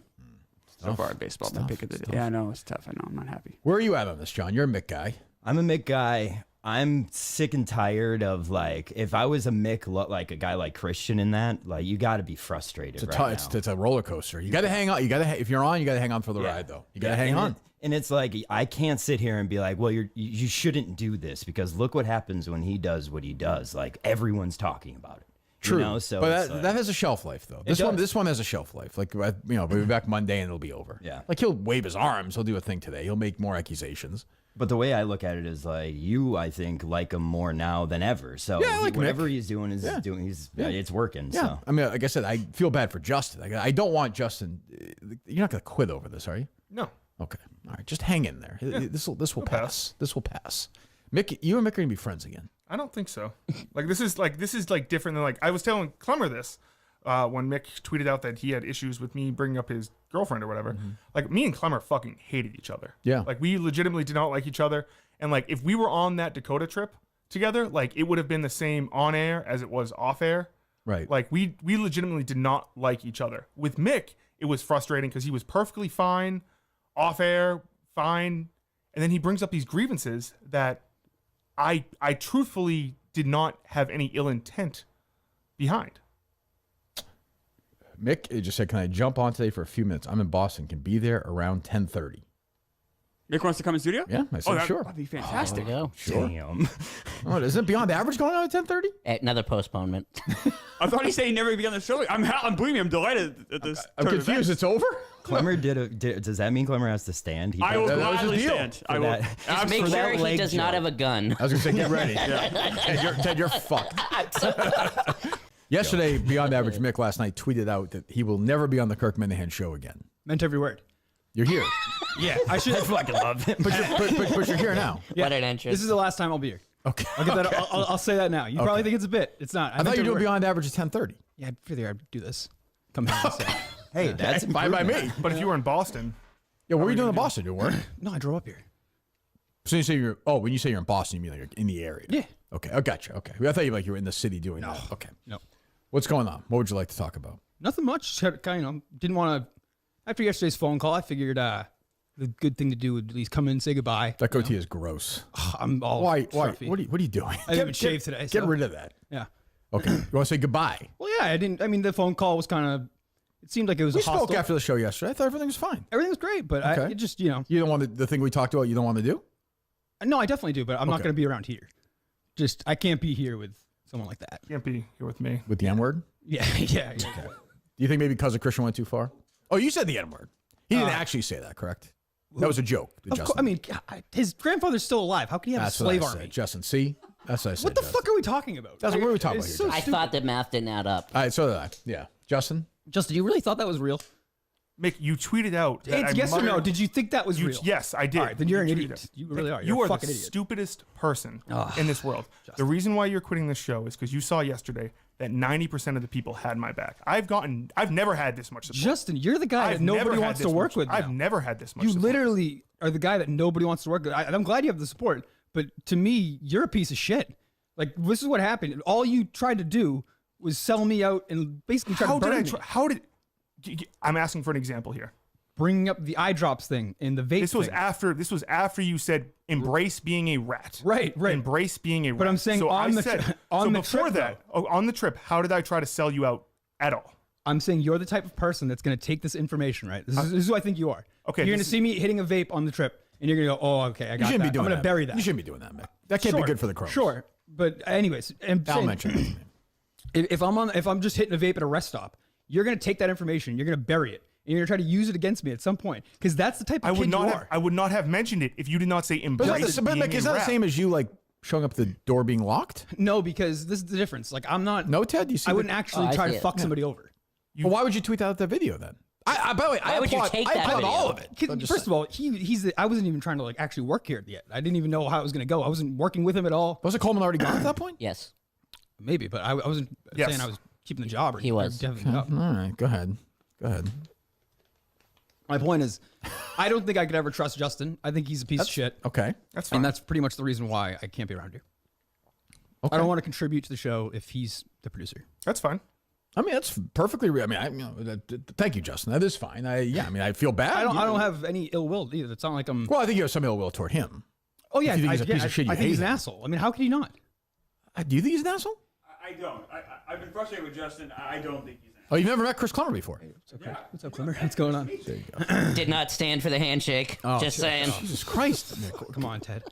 So far, baseball. My pick of the day. Yeah, I know it's tough. I know I'm not happy. Where are you at on this, John? You're a Mick guy. I'm a Mick guy. I'm sick and tired of if I was a Mick, like a guy like Christian in that, like you got to be frustrated It's right now. it's a roller coaster. You got to hang on. If you're on, you got to hang on for the ride, though. You got to hang on. And it's like I can't sit here and be like, well, you shouldn't do this because look what happens when he does what he does. Like everyone's talking about it. True. You know? So but it's that has a shelf life, though. This one has a shelf life. Like, we'll be back Monday and it'll be over. Yeah. Like, he'll wave his arms. He'll do a thing today. He'll make more accusations. But the way I look at it is like I think, like him more now than ever. So Yeah, I like whatever Mick. he's doing is doing. It's working. Yeah. So I mean, like I said, I feel bad for Justin. I don't want Justin. You're not going to quit over this, are you? no. Okay. All right. Just hang in there. This will pass. This will pass. Mick, you and Mick are going to be friends again. I don't think so. This is different than I was telling Clemmer this when Mick tweeted out that he had issues with me bringing up his girlfriend or whatever. Like me and Clemmer fucking hated each other. Yeah. Like we legitimately did not like each other. And like if we were on that Dakota trip together, like it would have been the same on air as it was off air. Right. Like we legitimately did not like each other. With Mick, it was frustrating because he was perfectly fine, off air, fine, and then he brings up these grievances that I truthfully did not have any ill intent behind. Mick just said, "Can I jump on today for a few minutes? I'm in Boston. Can be there around 10:30." Mick wants to come in studio? Yeah, I said sure. That'd be fantastic. There we go. damn. Oh, isn't it beyond average going on at 10:30? Another postponement. I thought he said he'd never be on the show. Believe me, I'm delighted at this. I'm turn of confused. events. It's over. Clemmer does that mean Clemmer has to stand? He I will That was his gladly deal. stand. I will. that- Just Absolutely. make that sure he leg does not joke. have a gun. I was going to say, get ready. Ted, you're fucked. Yesterday, Beyond Average Mick last night tweeted out that he will never be on the Kirk Minahan show again. Meant every word. You're here, Yeah, I should. fucking love him. but you're here now. What an entrance. This is the last time I'll be here. Okay. I'll get that. I'll say that now. You probably think it's a bit. It's not. I thought you were doing Beyond Average at 10:30. Yeah, I figured I'd do this. Come here. And say. Hey, that's Fine by me. improvement. But if you were in Boston, Yeah, what were you doing in Boston? Doing work? No, I drove up here. So you say when you say you're in Boston, you mean like you're in the area? Yeah. Okay, I gotcha. Okay, I thought you were in the city doing that. Okay. No, What's going on? What would you like to talk about? nothing much. Just had, kind of, didn't want to. After yesterday's phone call, I figured the good thing to do would at least come in and say goodbye. That goatee is gross. I'm all Why? fluffy. What are you doing? I didn't even shave today. Get so- rid of that. Yeah. Okay. You want to say goodbye? Well, yeah, I didn't. I mean, the phone call was kind of. It seemed like it was We hostile. spoke after the show yesterday. I thought everything was fine. Everything was great, but I Okay. it just You don't want the thing we talked about. You don't want to do? no, I definitely do, but I'm not Okay. going to be around here. Just I can't be here with someone like that. Can't be here with me. With the N word? Yeah, yeah. Do you think maybe cousin Christian went too far? Oh, you said the N word. He didn't actually say that, correct? That was a joke. To Of Justin. course, I mean, his grandfather's still alive. How can he have That's a slave what I army? said. Justin, see? That's what I said. What the Justin. fuck are we talking about? That's what we were talking It's about so here, I stupid. thought the math didn't add up. All right, so did I. Yeah. Justin? Justin, you really thought that was real? Mick, you tweeted out. That It's I yes or no. muttered- Did you think that was You, real? yes, I did. All right, then you're an tweeted idiot. out. You really are. You You're a are fucking the idiot. stupidest person in this world. The reason why you're quitting this show is because you saw yesterday that 90% of the people had my back. I've never had this much support. Justin, you're the guy I've that never nobody had wants to this work much- with. I've now. never had this much You support. literally are the guy that nobody wants to work with. I'm glad you have the support, but to me, you're a piece of shit. Like this is what happened. All you tried to do was sell me out and basically try How to did burn I me. try? How did? I'm asking for an example here. Bringing up the eye drops thing and the vape. This was thing. after. This was after you said embrace being a rat. Right. Embrace being a rat. But I'm saying so on I the said, tri- on so the before trip, that, on the trip, how did I try to sell you out at all? I'm saying you're the type of person that's going to take this information, right? This is who I think you are. Okay, You're going to this see me hitting a vape on the trip, and you're going to go, oh, okay, I You got shouldn't that. be doing I'm going that. to bury that. You shouldn't be doing that, Mick. That can't be good for the Crows. Sure. But anyways, I'm I'll saying, mention it. if I'm just hitting a vape at a rest stop, you're going to take that information, you're going to bury it, and you're going to try to use it against me at some point, because that's the type of I kid would not you have. are. I would not have mentioned it if you did not say But embrace. being Mick, is a that the rat. same as you like showing up the door being locked? No, because this is the difference. Like I'm not. No, Ted. You see? I wouldn't actually I try see to it. fuck somebody over. Well, why would you tweet out that video then? By the way, I Why would you applaud, take I that applaud video? all of it. I'm just First of all, I wasn't even trying to like actually work here yet. I didn't even know how it was going to go. I wasn't working with him at all. wasn't Coleman already gone at that point? Yes. Maybe, but I wasn't Yes. saying I was keeping the job. Or He was. or having the job. All right, go ahead. My point is, I don't think I could ever trust Justin. I think he's a piece of shit. Okay. That's fine. And that's pretty much the reason why I can't be around here. Okay. I don't want to contribute to the show if he's the producer. That's fine. I mean, that's perfectly. Thank you, Justin. That is fine. I feel bad. I don't have any ill will either. It's not like I'm. Well, I think you have some ill will toward him. Oh yeah, if you think he's a yeah, piece of shit, you I think hate he's an him. asshole. I mean, how could he not? Do you think he's an asshole? I don't. I've been frustrated with Justin. I don't think he's an Oh, you've never met Chris Clemmer before? What's up, Clemmer? What's going on? There you go. Did not stand for the handshake. Just saying. Jesus Christ. Nick. Come on, Ted.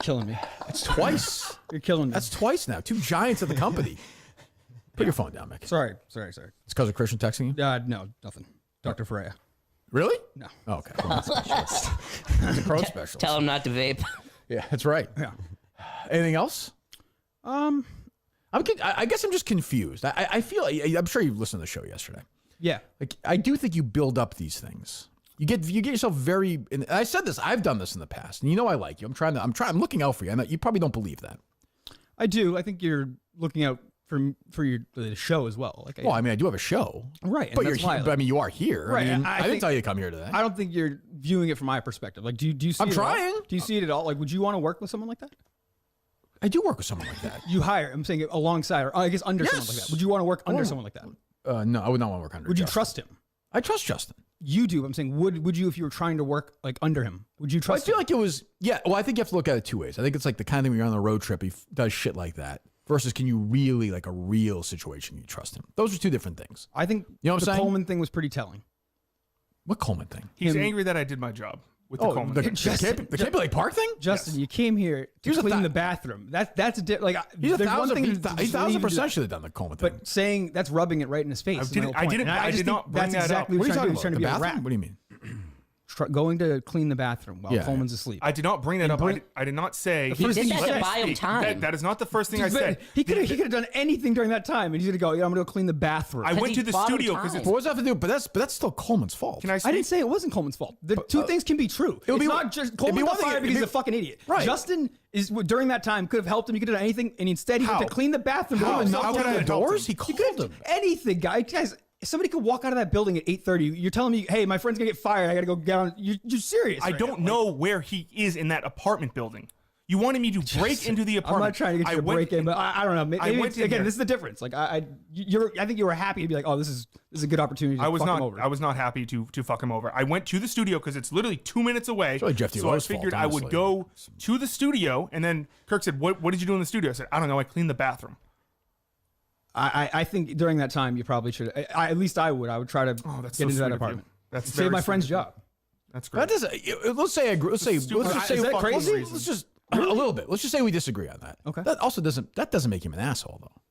Killing me. That's twice. You're killing me. That's twice now. Two giants of the company. Put your phone down, Mick. sorry. It's because of Christian texting you? No, nothing. Dr. Freya. Really? No. Oh, okay. Well, it's a Crow special. Tell him not to vape. Yeah, that's right. Yeah. Anything else? I guess I'm just confused. I feel. I'm sure you listened to the show yesterday. Yeah. Like I do think you build up these things. You get yourself very. And I said this. I've done this in the past, and you know I like you. I'm looking out for you. You probably don't believe that. I do. I think you're looking out for the show as well. Like, Well, I mean, I do have a show, right. But and that's why, but I mean, you are here. Right, I mean, I I didn't think- tell you to come here today. I don't think you're viewing it from my perspective. Like, do you see? I'm it at all? trying. Do you see it at all? Like, would you want to work with someone like that? I do work with someone like that. You hire. I'm saying alongside, or I guess under someone like Yes. that. Would you want to work under wanna- someone like that? No, I would not want to work under. Would you Justin. trust him? I trust Justin. You do. I'm saying, would you if you were trying to work like under him? Would you Well, I trust? feel him? like it was. Yeah. Well, I think you have to look at it two ways. I think it's like the kind of thing when you're on the road trip, he does shit like that. Versus, can you really like a real situation? You trust him. Those are two different things. I think You know what I'm the saying? Coleman thing was pretty telling. What Coleman thing? He's him- angry that I did my job with the Coleman. the thing. Cape Lake Park thing. Justin, you came here to He's a clean thou- the bathroom. That's a like. He's a there's one thousand. thing He's to just leave you to 1,000% that. should have done the Coleman thing. But saying that's rubbing it right in his face. is my didn't- whole I point. didn't- And I just did think not bring that's that up. exactly what are you what talking he's trying about? to The do. He's trying to be a bathroom? rat. What do you mean? Going to clean the bathroom while Yeah. Coleman's asleep. I did not bring that up. bring- I did not say. He did thing that you to said- buy him time. That is not the first thing I But said. he could have done anything during that time, and he's gonna go. Yeah, I'm gonna go clean the bathroom. I went he to the bought him studio because time. it's. But what's that have to do? But that's still Coleman's fault. Can I I speak? didn't say it wasn't Coleman's fault. The two things can be true. It'll It's be not one- just it'd Coleman be got one thing- fired it'd because be- he's a fucking idiot. Right. Justin is during that time could have helped him. He could have done anything, and instead he went How? to clean the bathroom. How? He How could I have helped doors? him? He called could have him. anything, guys. If somebody could walk out of that building at 8:30, you're telling me, hey, my friend's gonna get fired. I gotta go down. You're serious. I right don't now. know where he is in that apartment building. You wanted me to break into the I'm apartment. not trying to get you to break in, but I don't know. Maybe went in again, there. this is the difference. Like I think you were happy to be like, oh, this is a good opportunity. To I was fuck him not. over. I was not happy to fuck him over. I went to the studio because it's literally 2 minutes away. really Jeff so I Delore's figured fault, I would honestly. go to the studio, and then Kirk said, "What did you do in the studio?" I said, "I don't know. I cleaned the bathroom." I think during that time you probably should. At least I would. I would try to that's get so into sweet that of you. apartment. That's Save very my sweet friend's of you. job. That's That great. doesn't. Let's say I agree. Let's say. Let's just say. Is that crazy? Let's just a little bit. Let's just say we disagree on that. Okay. That also doesn't. That doesn't make him an asshole, though.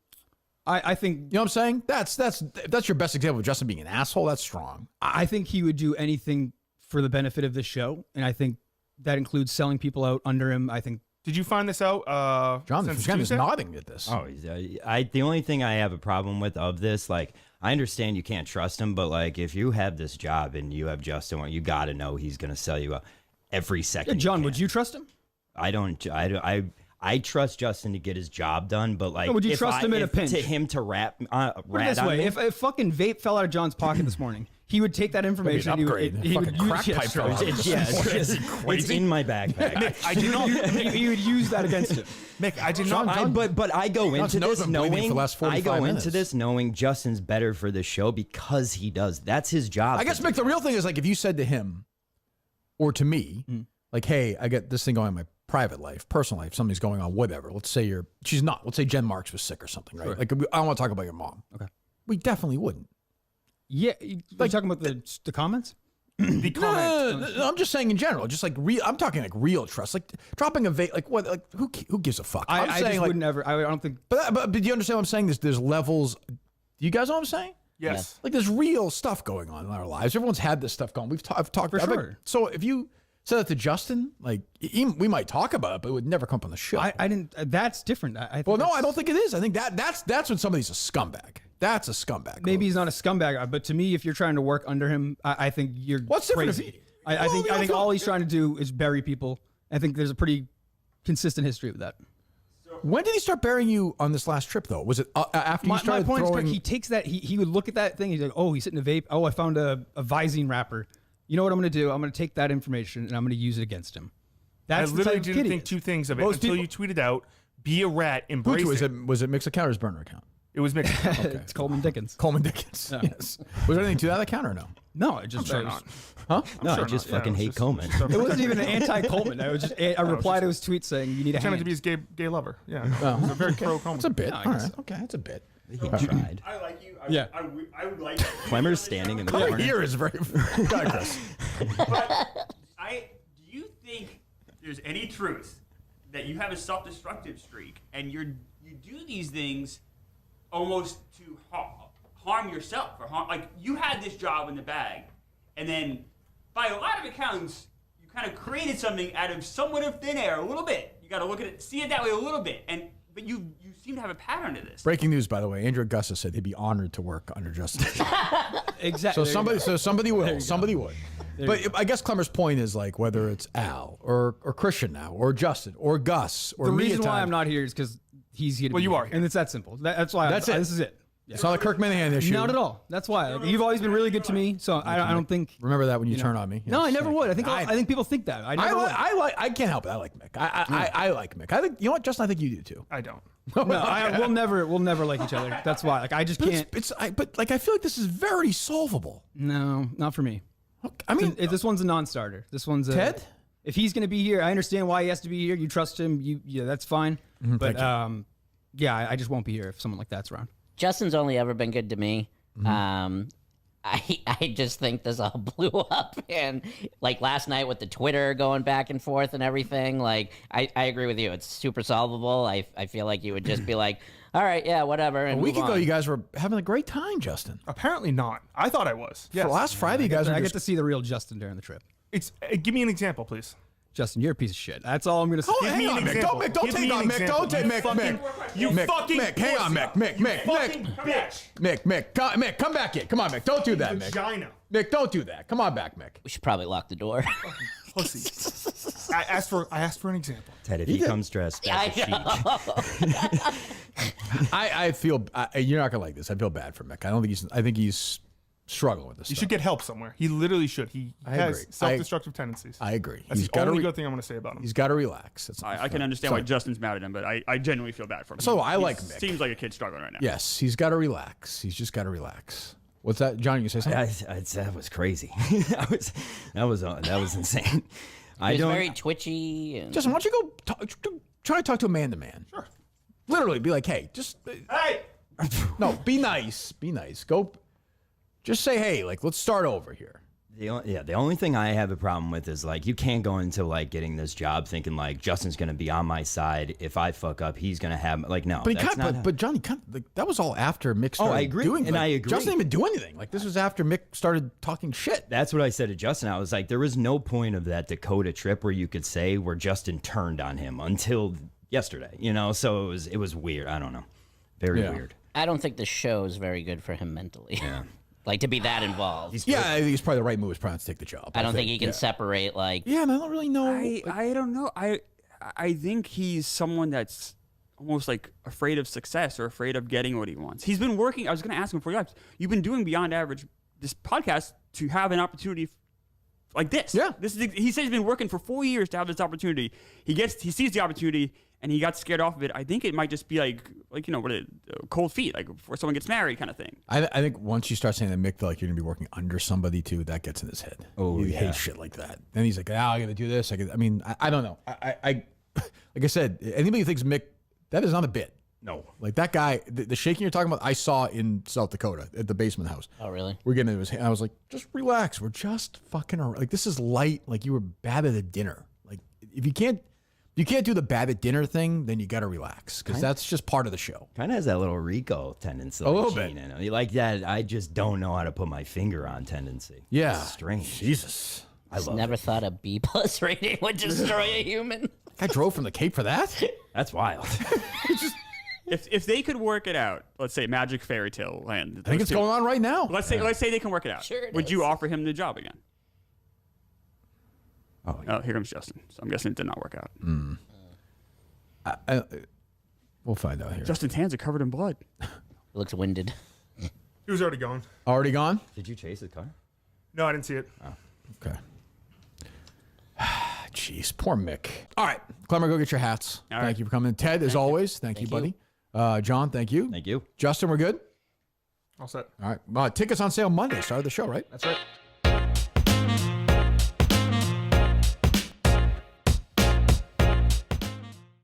I think You know what I'm saying? That's your best example of Justin being an asshole. That's strong. I think he would do anything for the benefit of this show, and I think that includes selling people out under him. I think. Did you find this out? John since is Tuesday? nodding at this. Oh, the only thing I have a problem with of this, like, I understand you can't trust him, but like, if you have this job and you have Justin, you got to know he's going to sell you out every second. John, would you trust him? I don't. I trust Justin to get his job done, but like, No, would you if trust him in a pinch? To him to Put it rat this on way: me? if fucking vape fell out of John's pocket this morning, he would take that information. That'd be an upgrade. He Fucking would crack use, pipe fell out. It's in my backpack. I did not. he would use that against him. Mick, I did not. But I go into nose this been bleeding for knowing the last 45 minutes. knowing Justin's better for the show because he does. That's his job. I guess, Mick, the real thing is like if you said to him or to me, like, hey, I got this thing going in my private life, personal life, something's going on, whatever. Let's say she's not. Let's say Jen Marks was sick or something, right? Sure. Like, I don't want to talk about your mom. Okay. We definitely wouldn't. Yeah, like talking about the comments. The comment. No, I'm just saying in general, just like real. I'm talking like real trust, like dropping a vape. Like what? Like who gives a fuck? I'm I saying just like, would never. I don't think. but do you understand what I'm saying? There's levels. Do you guys know what I'm saying? Yes. Like there's real stuff going on in our lives. Everyone's had this stuff going. I've talked For I've been- sure. So if you said that to Justin, like we might talk about it, but it would never come up on the show. I didn't. That's different. I think well, no, that's- I don't think it is. I think that's when somebody's a scumbag. That's a scumbag. Maybe he's not a scumbag, but to me, if you're trying to work under him, I think you're What's different if crazy. he- I Well, think you know, I think Phil- all he's trying to do is bury people. I think there's a pretty consistent history of that. When did he start burying you on this last trip, though? Was it after you My started point throwing? is, he takes that. He would look at that thing. He's like, oh, he's hitting a vape. Oh, I found a Visine wrapper. You know what I'm going to do? I'm going to take that information and I'm going to use it against him. That's I the type literally of didn't kid he think is. two things of it Most until you people- tweeted out, "Be a rat, embrace Who was it." it? Was it Mix Account or his burner account? It was Mick. It's Coleman Dickens. Coleman Dickens. Yes. Was there anything to that account or no? No, it just Sure I was- not. Huh? no, sure I just not. Yeah, fucking it was hate just- Coleman. It wasn't even an anti-Coleman. I was just I replied to his tweet saying you need a Pretending hand. to be his gay lover. Yeah. It was a very pro Coleman. It's a bit. No, I All guess right. Okay, it's a bit. He tried. I like you. Yeah. I would like. Clemmer's standing in the Color corner. here is very. Go ahead, Chris. Do you think there's any truth that you have a self-destructive streak and you do these things almost to harm yourself or harm, like you had this job in the bag, and then by a lot of accounts you kind of created something out of somewhat of thin air a little bit. You got to look at it, see it that way a little bit, but you seem to have a pattern to this. Breaking news, by the way. Andrew Augusta said he'd be honored to work under Justin. Exactly. So somebody will. Somebody would. But I guess Clemmer's point is like whether it's Al or Christian now or Justin or Gus or The me reason at why times. I'm not here is because he's here. To Well, be you here. are here. and it's that simple. That's why. That's it. This is it. It's not a Kirk Minahan issue. Not at all. That's why. Like, you've always been really good to me, so I don't think. Remember that when you turn on me. No, I Yes. never would. I think people think that. I never would. I can't help it. I like Mick. I like Mick. I think you know what, Justin. I think you do too. I don't. No, we'll never like each other. That's why. Like I just But can't. but like I feel like this is very solvable. No, not for me. I mean, This one's a non-starter. This one's a, Ted? If he's going to be here, I understand why he has to be here. You trust him. Yeah, that's fine. But yeah, I just won't be here if someone like that's around. Justin's only ever been good to me. Mm-hmm. I just think this all blew up, and like last night with the Twitter going back and forth and everything. Like I agree with you. It's super solvable. I feel like you would just be like, all right, yeah, whatever. And a week move ago, on. you guys were having a great time, Justin. Apparently not. I thought I was. Yes. For last Friday, you guys were I get just to see the real Justin during the trip. It's. Give me an example, please. Justin, you're a piece of shit. That's all I'm going to say. Oh, Give hang me on, an Mick. example. Don't Give take me on an Mick. example. Don't take You Mick. fucking- Mick. you Mick, fucking Mick. Hang on, Mick. pussy. Mick. Come back here. Come on, Mick. Don't do that, Mick. Vagina. Mick, don't do that. Come on back, Mick. We should probably lock the door. Pussy. I asked for an example. Ted, if he comes dressed I as a sheik, I feel you're not gonna like this. I feel bad for Mick. I think he's struggling with this. You stuff. should get help somewhere. He literally should. He I has agree. self-destructive tendencies. I agree. That's He's the got only to. good thing I'm going to say about him. He's got to relax. That's I can understand why Justin's mad at him, but I genuinely feel bad for him. So I He like Mick. Seems like a kid struggling right now. Yes, he's got to relax. He's just got to relax. What's that, John? You say something? that was crazy. that was insane. I He's don't. very twitchy. And Justin, why don't you go try to talk to a man to man? Sure. Literally, be like, hey, just Hey, No, be nice. Be nice. Go. Just say, hey, like, let's start over here. The only thing I have a problem with is like you can't go into like getting this job thinking like Justin's gonna be on my side. If I fuck up, he's gonna have like no. But that's not but Johnny, like, that was all after Mick started I agree, doing. and like, I agree. Justin didn't even do anything. Like this was after Mick started talking shit. That's what I said to Justin. I was like, there was no point of that Dakota trip where you could say where Justin turned on him until yesterday. You know, so it was weird. I don't know, very weird. I don't think the show is very good for him mentally. Yeah. Like to be that involved. I think it's probably the right move. Is probably to take the job. I don't think he can separate like. Yeah, and I don't really know. I don't know. I think he's someone that's almost like afraid of success or afraid of getting what he wants. He's been working. I was going to ask him before you left. You've been doing Beyond Average, this podcast, to have an opportunity like this. Yeah. He says he's been working for 4 years to have this opportunity. He sees the opportunity and he got scared off of it. I think it might just be like cold feet, like before someone gets married kind of thing. I think once you start saying that Mick felt like you're gonna be working under somebody too, that gets in his head. Oh, he yeah. hates shit like that. Then he's like, I gotta do this. I don't know. I like I said, anybody who thinks Mick, that is not a bit. No, like that guy, the shaking you're talking about, I saw in South Dakota at the basement house. Oh really? We're getting into his hand. I was like, just relax. We're just fucking around. Like this is light. Like you were bad at a dinner. Like if you can't do the bad at dinner thing, then you got to relax because that's just part of the show. Kind of has that little Rico tendency. A little bit. You know? Like that, I just don't know how to put my finger on tendency. Yeah. It's strange. Jesus. I love Never it. thought a B+ rating would destroy a human. I drove from the Cape for that? That's wild. If they could work it out, let's say Magic Fairy Tale Land. I think it's going on right now. Let's say they can work it out. Sure it Would is. you offer him the job again? Oh, yeah. Oh, here comes Justin. So I'm guessing it did not work out. We'll find out here. Justin's hands are covered in blood. He looks winded. He was already gone. Already gone? Did you chase the car? No, I didn't see it. Okay. Jeez, poor Mick. All right, Clemmer, go get your hats. All Thank right. you for coming. Ted, as always, thank you, buddy. John, thank you. Thank you. Justin, we're good? All set. All right. Tickets on sale Monday. Started the show, right? That's right.